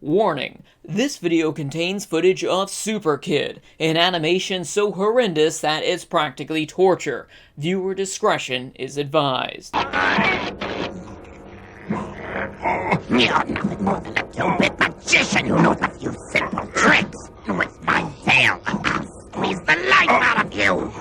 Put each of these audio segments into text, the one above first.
Warning, this video contains footage of Super Kid, an animation so horrendous that it's practically torture. Viewer discretion is advised. You're nothing more than a two-bit magician who knows a few simple tricks. With my tail, I'll squeeze the life out of you.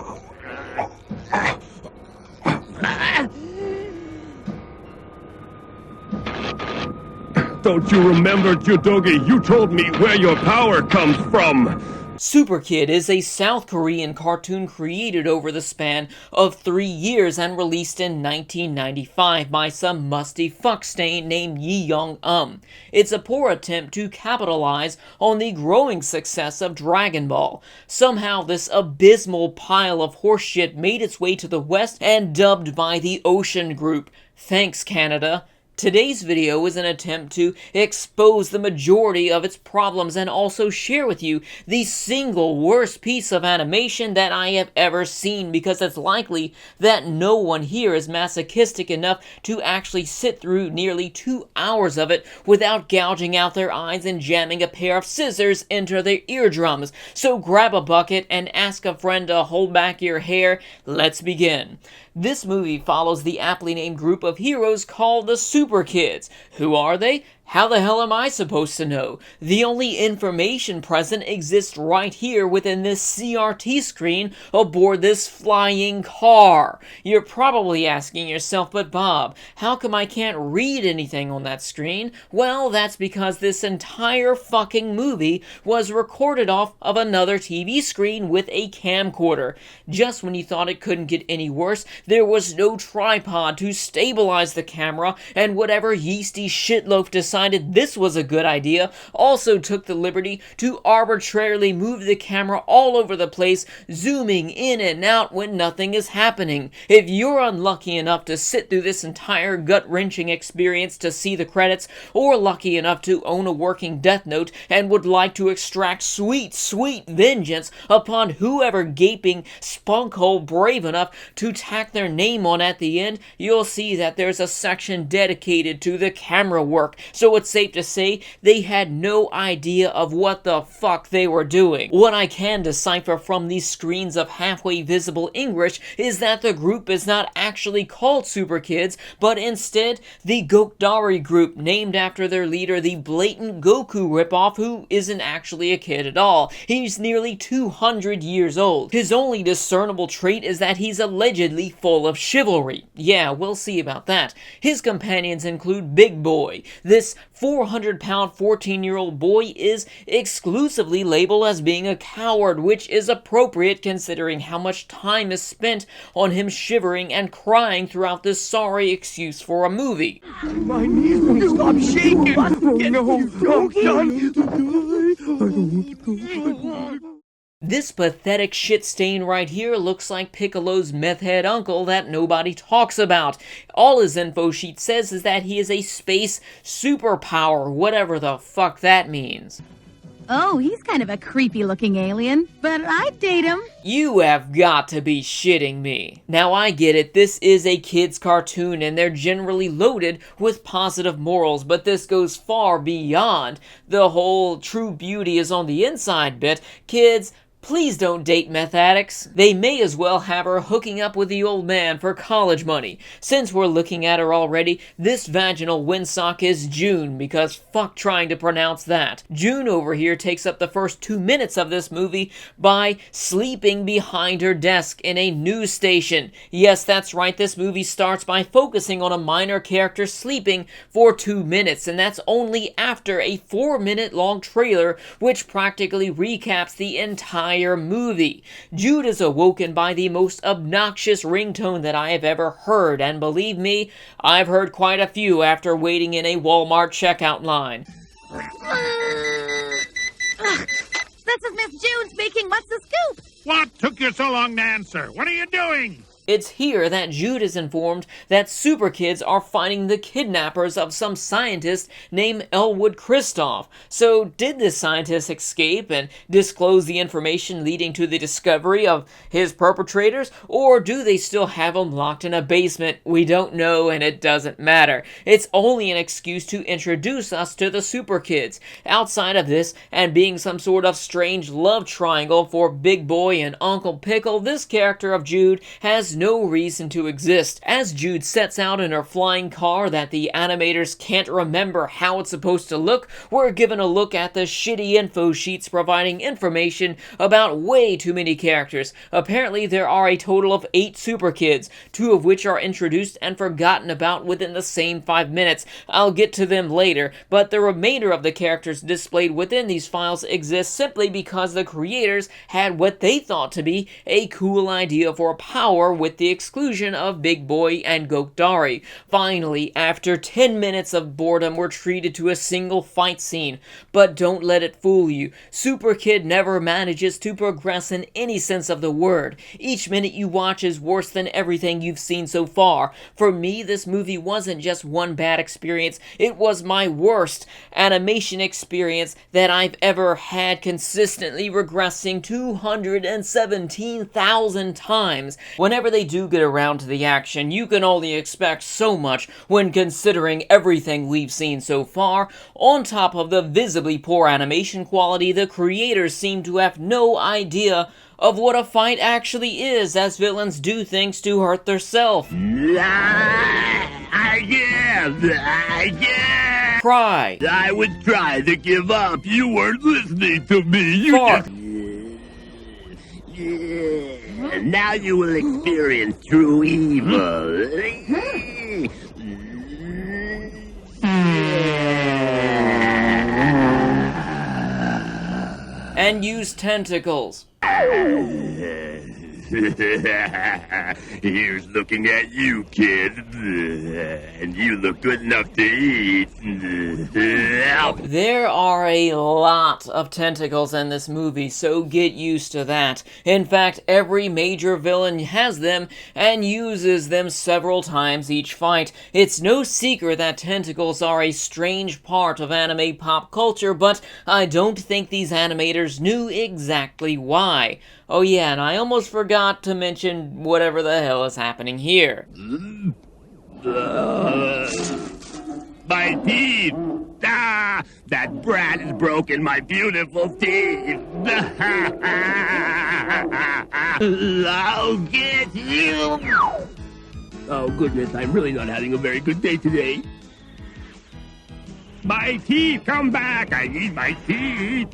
Don't you remember, Judogi? You told me where your power comes from! Super Kid is a South Korean cartoon created over the span of 3 years and released in 1995 by some musty fuckstain named Yi Young. It's a poor attempt to capitalize on the growing success of Dragon Ball. Somehow this abysmal pile of horseshit made its way to the West and dubbed by the Ocean Group. Thanks, Canada. Today's video is an attempt to expose the majority of its problems and also share with you the single worst piece of animation that I have ever seen, because it's likely that no one here is masochistic enough to actually sit through nearly 2 hours of it without gouging out their eyes and jamming a pair of scissors into their eardrums. So grab a bucket and ask a friend to hold back your hair. Let's begin. This movie follows the aptly named group of heroes called the Super Kids. Who are they? How the hell am I supposed to know? The only information present exists right here within this CRT screen aboard this flying car. You're probably asking yourself, but Bob, how come I can't read anything on that screen? Well, that's because this entire fucking movie was recorded off of another TV screen with a camcorder. Just when you thought it couldn't get any worse, there was no tripod to stabilize the camera, and whatever yeasty shitloaf decided this was a good idea also took the liberty to arbitrarily move the camera all over the place, zooming in and out when nothing is happening. If you're unlucky enough to sit through this entire gut-wrenching experience to see the credits, or lucky enough to own a working Death Note and would like to extract sweet, sweet vengeance upon whoever gaping spunkhole brave enough to tack their name on at the end, you'll see that there's a section dedicated to the camera work, so it's safe to say they had no idea of what the fuck they were doing. What I can decipher from these screens of halfway visible English is that the group is not actually called Super Kids, but instead the Gokdari group, named after their leader, the blatant Goku ripoff, who isn't actually a kid at all. He's nearly 200 years old. His only discernible trait is that he's allegedly full of chivalry. Yeah, we'll see about that. His companions include Big Boy. This 400-pound 14-year-old boy is exclusively labeled as being a coward, which is appropriate considering how much time is spent on him shivering and crying throughout this sorry excuse for a movie. My knees won't stop shaking! Oh no, I'm done! This pathetic shit stain right here looks like Piccolo's meth head uncle that nobody talks about. All his info sheet says is that he is a space superpower, whatever the fuck that means. Oh, he's kind of a creepy-looking alien, but I'd date him. You have got to be shitting me. Now I get it, this is a kid's cartoon and they're generally loaded with positive morals, but this goes far beyond the whole true beauty is on the inside bit. Kids, please don't date meth addicts. They may as well have her hooking up with the old man for college money. Since we're looking at her already, this vaginal windsock is June, because fuck trying to pronounce that. June over here takes up the first 2 minutes of this movie by sleeping behind her desk in a news station. Yes, that's right, this movie starts by focusing on a minor character sleeping for 2 minutes, and that's only after a 4-minute long trailer which practically recaps the entire movie. Jude is awoken by the most obnoxious ringtone that I have ever heard, and believe me, I've heard quite a few after waiting in a Walmart checkout line. This is Miss June speaking. What's the scoop? What took you so long to answer? What are you doing? It's here that Jude is informed that super kids are finding the kidnappers of some scientist named Elwood Kristoff. So did this scientist escape and disclose the information leading to the discovery of his perpetrators, or do they still have him locked in a basement? We don't know, and it doesn't matter. It's only an excuse to introduce us to the super kids. Outside of this, and being some sort of strange love triangle for Big Boy and Uncle Pickle, this character of Jude has no reason to exist. As Jude sets out in her flying car that the animators can't remember how it's supposed to look, we're given a look at the shitty info sheets providing information about way too many characters. Apparently there are a total of 8 super kids, 2 of which are introduced and forgotten about within the same 5 minutes. I'll get to them later, but the remainder of the characters displayed within these files exist simply because the creators had what they thought to be a cool idea for power, with the exclusion of Big Boy and Gokdari. Finally, after 10 minutes of boredom, we're treated to a single fight scene. But don't let it fool you. Super Kid never manages to progress in any sense of the word. Each minute you watch is worse than everything you've seen so far. For me, this movie wasn't just one bad experience, it was my worst animation experience that I've ever had, consistently regressing 217,000 times. Whenever they do get around to the action, you can only expect so much when considering everything we've seen so far. On top of the visibly poor animation quality, the creators seem to have no idea of what a fight actually is, as villains do things to hurt theirself. Cry. I was trying to give up. You weren't listening to me. Fart. And now you will experience true evil. And use tentacles. Here's looking at you, kid. And you look good enough to eat. There are a lot of tentacles in this movie, so get used to that. In fact, every major villain has them and uses them several times each fight. It's no secret that tentacles are a strange part of anime pop culture, but I don't think these animators knew exactly why. Oh yeah, and I almost forgot to mention whatever the hell is happening here. My teeth! Ah! That brat has broken my beautiful teeth! I'll get you! Oh goodness, I'm really not having a very good day today. My teeth, come back! I need my teeth!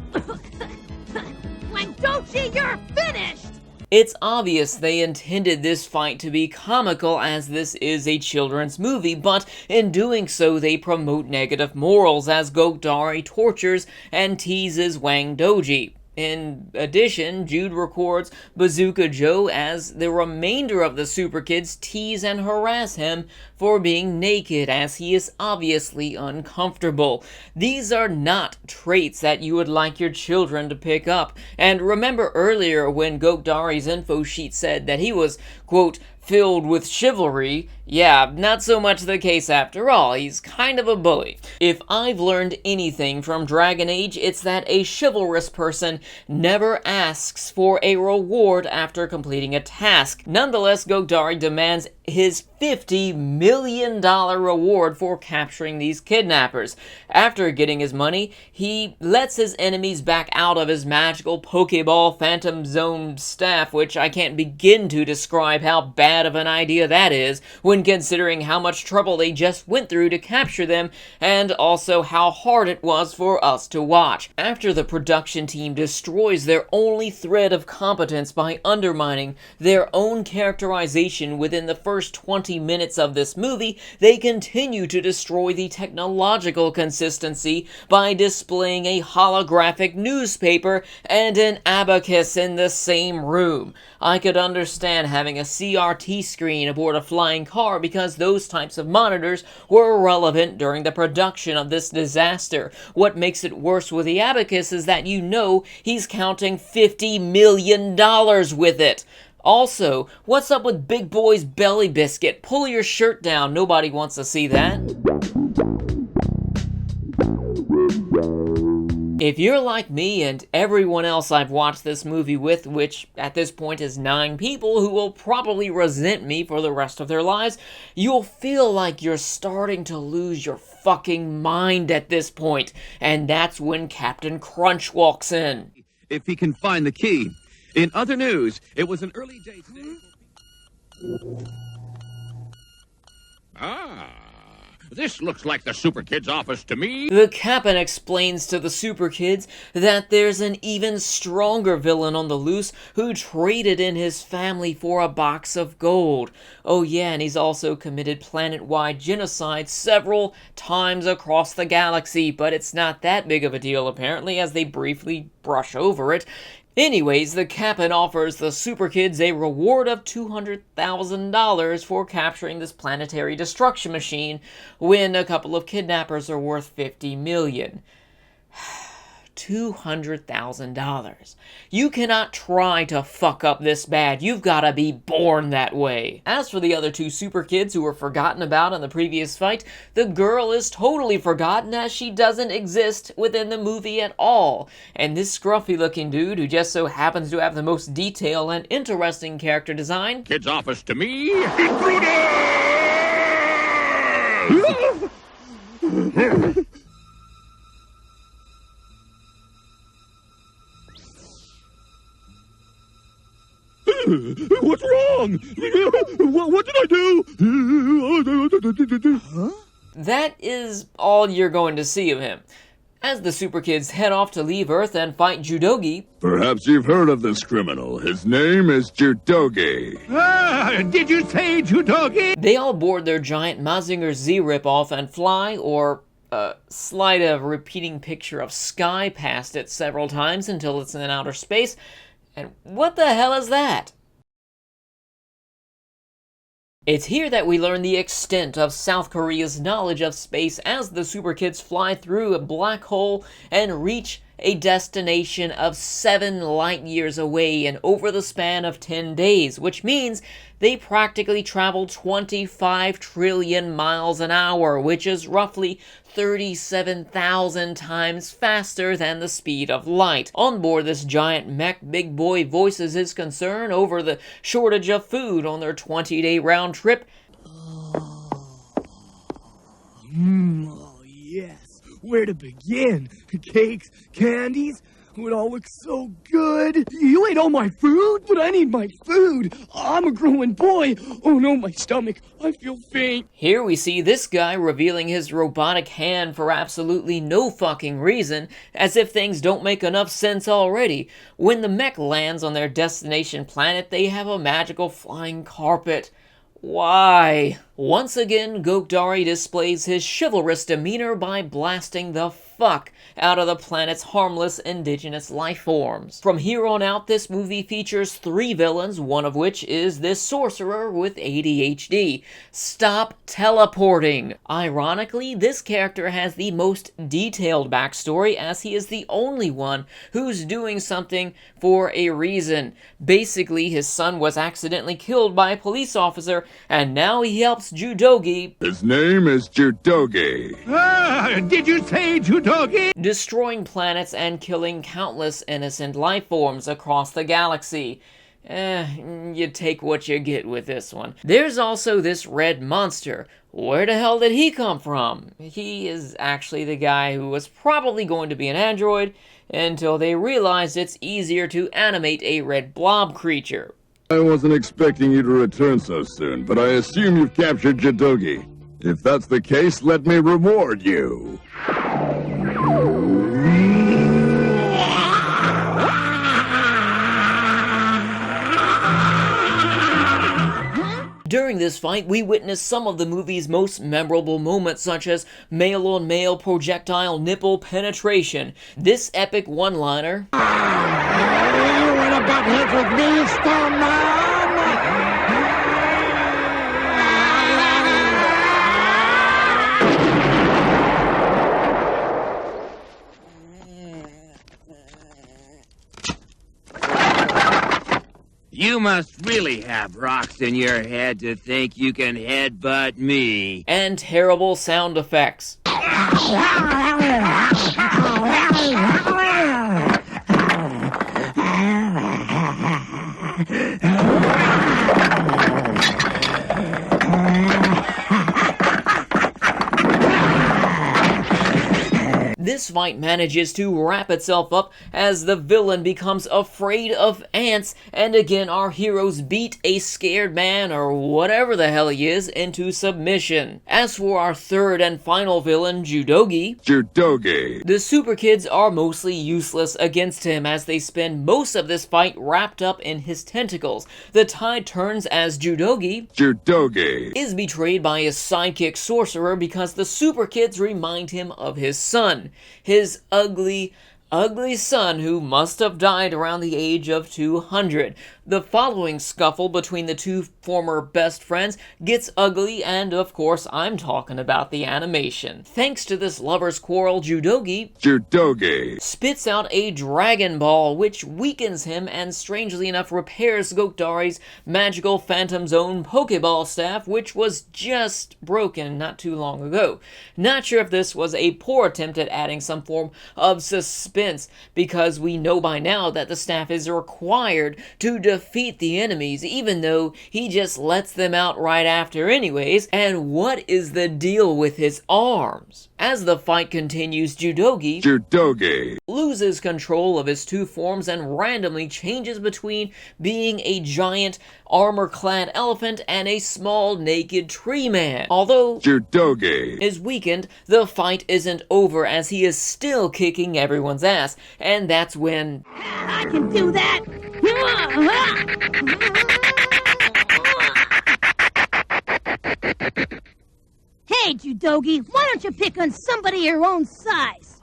Dochi, you're finished! It's obvious they intended this fight to be comical, as this is a children's movie, but in doing so they promote negative morals as Gokdari tortures and teases Wang Doji. In addition, Jude records Bazooka Joe as the remainder of the super kids tease and harass him for being naked, as he is obviously uncomfortable. These are not traits that you would like your children to pick up. And remember earlier when Gokdari's info sheet said that he was, quote, filled with chivalry? Yeah, not so much the case after all. He's kind of a bully. If I've learned anything from Dragon Age, it's that a chivalrous person never asks for a reward after completing a task. Nonetheless, Gokdari demands his $50 million reward for capturing these kidnappers. After getting his money, he lets his enemies back out of his magical Pokeball Phantom Zone staff, which I can't begin to describe how bad of an idea that is when considering how much trouble they just went through to capture them, and also how hard it was for us to watch. After the production team destroys their only thread of competence by undermining their own characterization within the first 20 minutes of this movie, they continue to destroy the technological consistency by displaying a holographic newspaper and an abacus in the same room. I could understand having a CRT screen aboard a flying car because those types of monitors were irrelevant during the production of this disaster. What makes it worse with the abacus is that you know he's counting $50 million with it. Also, what's up with Big Boy's belly biscuit? Pull your shirt down, nobody wants to see that. If you're like me and everyone else I've watched this movie with, which at this point is 9 people who will probably resent me for the rest of their lives, you'll feel like you're starting to lose your fucking mind at this point, and that's when Captain Crunch walks in. If he can find the key. In other news, it was an early day today. This looks like the Super Kid's office to me. The Captain explains to the Super Kids that there's an even stronger villain on the loose who traded in his family for a box of gold. Oh yeah, and he's also committed planet-wide genocide several times across the galaxy, but it's not that big of a deal apparently, as they briefly brush over it. Anyways, the Captain offers the Super Kids a reward of $200,000 for capturing this planetary destruction machine, when a couple of kidnappers are worth $50 million. $200,000. You cannot try to fuck up this bad. You've got to be born that way. As for the other 2 Super Kids who were forgotten about in the previous fight, the girl is totally forgotten as she doesn't exist within the movie at all. And this scruffy looking dude who just so happens to have the most detail and interesting character design. Kid's office to me. Intruders! What's wrong? What did I do? Huh? That is all you're going to see of him. As the Super Kids head off to leave Earth and fight Judogi. Perhaps you've heard of this criminal. His name is Judogi. Did you say Judogi? They all board their giant Mazinger Z ripoff and fly, or slide a repeating picture of sky past it several times until it's in outer space. And what the hell is that? It's here that we learn the extent of South Korea's knowledge of space as the Super Kids fly through a black hole and reach a destination of 7 light years away and over the span of 10 days, which means they practically travel 25 trillion miles an hour, which is roughly 37,000 times faster than the speed of light. On board this giant mech, Big Boy voices his concern over the shortage of food on their 20-day round trip. Oh, yes. Where to begin? Cakes, candies? It all looks so good. You ate all my food? But I need my food. I'm a growing boy. Oh no, my stomach. I feel faint. Here we see this guy revealing his robotic hand for absolutely no fucking reason, as if things don't make enough sense already. When the mech lands on their destination planet, they have a magical flying carpet. Why? Once again, Gokdari displays his chivalrous demeanor by blasting the fuck out of the planet's harmless indigenous life forms. From here on out, this movie features 3 villains, one of which is this sorcerer with ADHD. Stop teleporting! Ironically, this character has the most detailed backstory, as he is the only one who's doing something for a reason. Basically, his son was accidentally killed by a police officer, and now he helps Judogi. His name is Judogi. Did you say Judogi? Destroying planets and killing countless innocent life forms across the galaxy. You take what you get with this one. There's also this red monster. Where the hell did he come from? He is actually the guy who was probably going to be an android until they realized it's easier to animate a red blob creature. I wasn't expecting you to return so soon, but I assume you've captured Judogi. If that's the case, let me reward you. During this fight, we witness some of the movie's most memorable moments, such as male-on-male projectile nipple penetration. This epic one-liner, You must really have rocks in your head to think you can headbutt me. And terrible sound effects. This fight manages to wrap itself up as the villain becomes afraid of ants, and again our heroes beat a scared man, or whatever the hell he is, into submission. As for our third and final villain, Judogi, the Super Kids are mostly useless against him as they spend most of this fight wrapped up in his tentacles. The tide turns as Judogi is betrayed by his sidekick Sorcerer because the Super Kids remind him of his son. His ugly son who must have died around the age of 200. The following scuffle between the two former best friends gets ugly, and of course I'm talking about the animation. Thanks to this lover's quarrel, Judogi spits out a Dragon Ball, which weakens him and strangely enough repairs Gokdari's magical Phantom Zone Pokeball staff, which was just broken not too long ago. Not sure if this was a poor attempt at adding some form of suspense, because we know by now that the staff is required to defeat the enemies, even though he just lets them out right after anyways. And what is the deal with his arms? As the fight continues, Judogi loses control of his two forms and randomly changes between being a giant armor-clad elephant and a small naked tree man. Although is weakened, the fight isn't over as he is still kicking everyone's ass, and that's when I can do that! Hey, Judogi, why don't you pick on somebody your own size?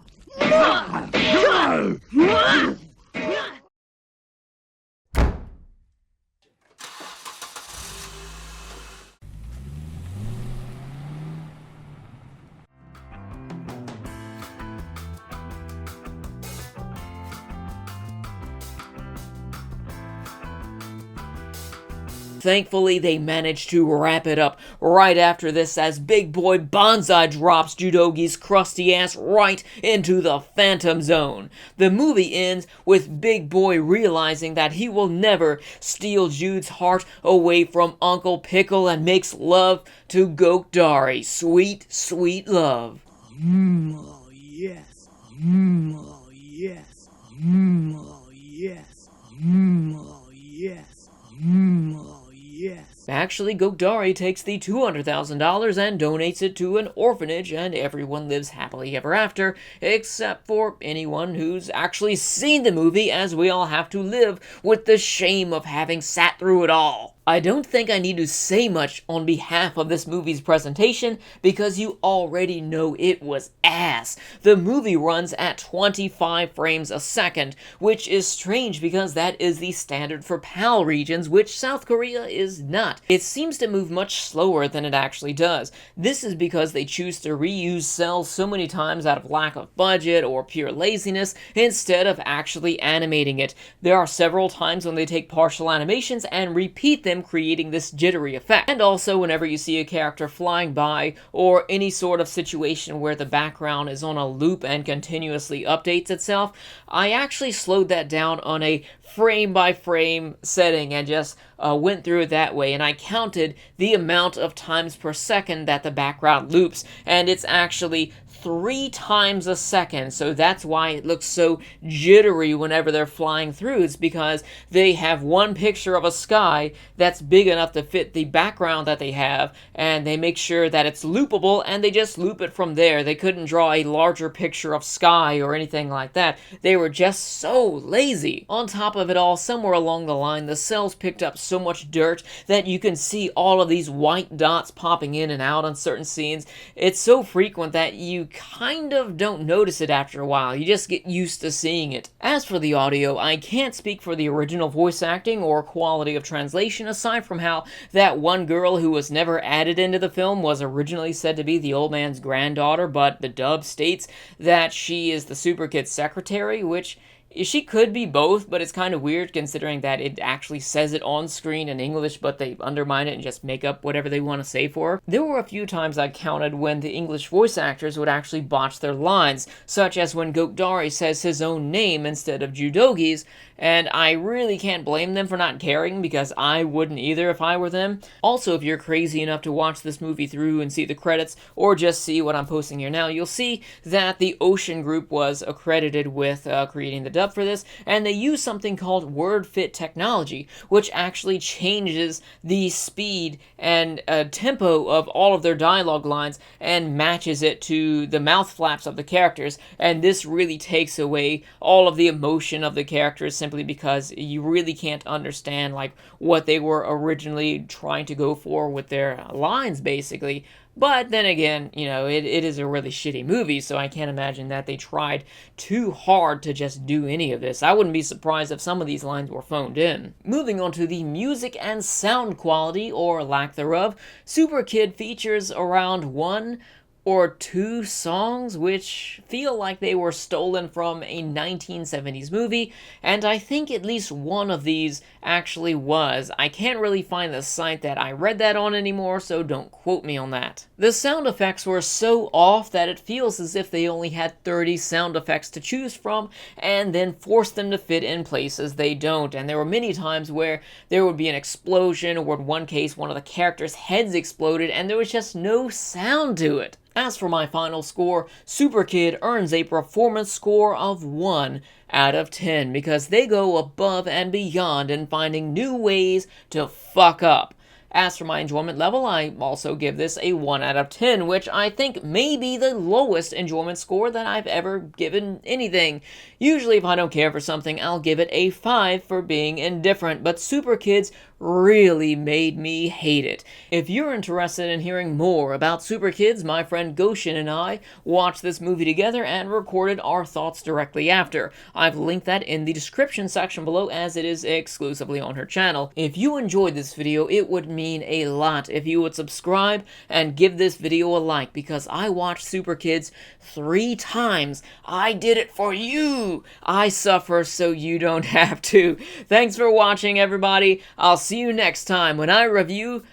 Thankfully, they managed to wrap it up right after this as Big Boy Banzai drops Judogi's crusty ass right into the Phantom Zone. The movie ends with Big Boy realizing that he will never steal Jude's heart away from Uncle Pickle and makes love to Gokdari. Sweet, sweet love. Oh yes. Oh yes. Oh yes. Oh yes. Oh yes. Actually, Gokdari takes the $200,000 and donates it to an orphanage, and everyone lives happily ever after, except for anyone who's actually seen the movie, as we all have to live with the shame of having sat through it all. I don't think I need to say much on behalf of this movie's presentation because you already know it was ass. The movie runs at 25 frames a second, which is strange because that is the standard for PAL regions, which South Korea is not. It seems to move much slower than it actually does. This is because they choose to reuse cells so many times out of lack of budget or pure laziness instead of actually animating it. There are several times when they take partial animations and repeat them, creating this jittery effect. And also whenever you see a character flying by or any sort of situation where the background is on a loop and continuously updates itself, I actually slowed that down on a frame by frame setting and just went through it that way, and I counted the amount of times per second that the background loops, and it's actually 3 times a second, so that's why it looks so jittery whenever they're flying through. It's because they have one picture of a sky that's big enough to fit the background that they have, and they make sure that it's loopable, and they just loop it from there. They couldn't draw a larger picture of sky or anything like that. They were just so lazy. On top of it all, somewhere along the line, the cells picked up so much dirt that you can see all of these white dots popping in and out on certain scenes. It's so frequent that you kind of don't notice it after a while. You just get used to seeing it. As for the audio, I can't speak for the original voice acting or quality of translation, aside from how that one girl who was never added into the film was originally said to be the old man's granddaughter, but the dub states that she is the Super Kid's secretary, which She could be both, but it's kind of weird considering that it actually says it on screen in English, but they undermine it and just make up whatever they want to say for her. There were a few times I counted when the English voice actors would actually botch their lines, such as when Gokdari says his own name instead of Judogi's, and I really can't blame them for not caring, because I wouldn't either if I were them. Also, if you're crazy enough to watch this movie through and see the credits, or just see what I'm posting here now, you'll see that the Ocean Group was accredited with creating the dub for this, and they use something called word fit technology, which actually changes the speed and tempo of all of their dialogue lines and matches it to the mouth flaps of the characters, and this really takes away all of the emotion of the characters simply because you really can't understand like what they were originally trying to go for with their lines, basically. But then again, you know, it is a really shitty movie, so I can't imagine that they tried too hard to just do any of this. I wouldn't be surprised if some of these lines were phoned in. Moving on to the music and sound quality, or lack thereof, Super Kid features around 1 or 2 songs which feel like they were stolen from a 1970s movie, and I think at least one of these actually was. I can't really find the site that I read that on anymore, so don't quote me on that. The sound effects were so off that it feels as if they only had 30 sound effects to choose from, and then forced them to fit in places they don't, and there were many times where there would be an explosion, or in one case one of the characters' heads exploded, and there was just no sound to it. As for my final score, Super Kid earns a performance score of 1 out of 10 because they go above and beyond in finding new ways to fuck up. As for my enjoyment level, I also give this a 1 out of 10, which I think may be the lowest enjoyment score that I've ever given anything. Usually if I don't care for something, I'll give it a 5 for being indifferent, but Super Kids really made me hate it. If you're interested in hearing more about Super Kids, my friend Goshen and I watched this movie together and recorded our thoughts directly after. I've linked that in the description section below as it is exclusively on her channel. If you enjoyed this video, it would mean a lot if you would subscribe and give this video a like, because I watched Super Kids 3 times. I did it for you. I suffer so you don't have to. Thanks for watching, everybody. I'll see you next time when I review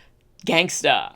Gangsta.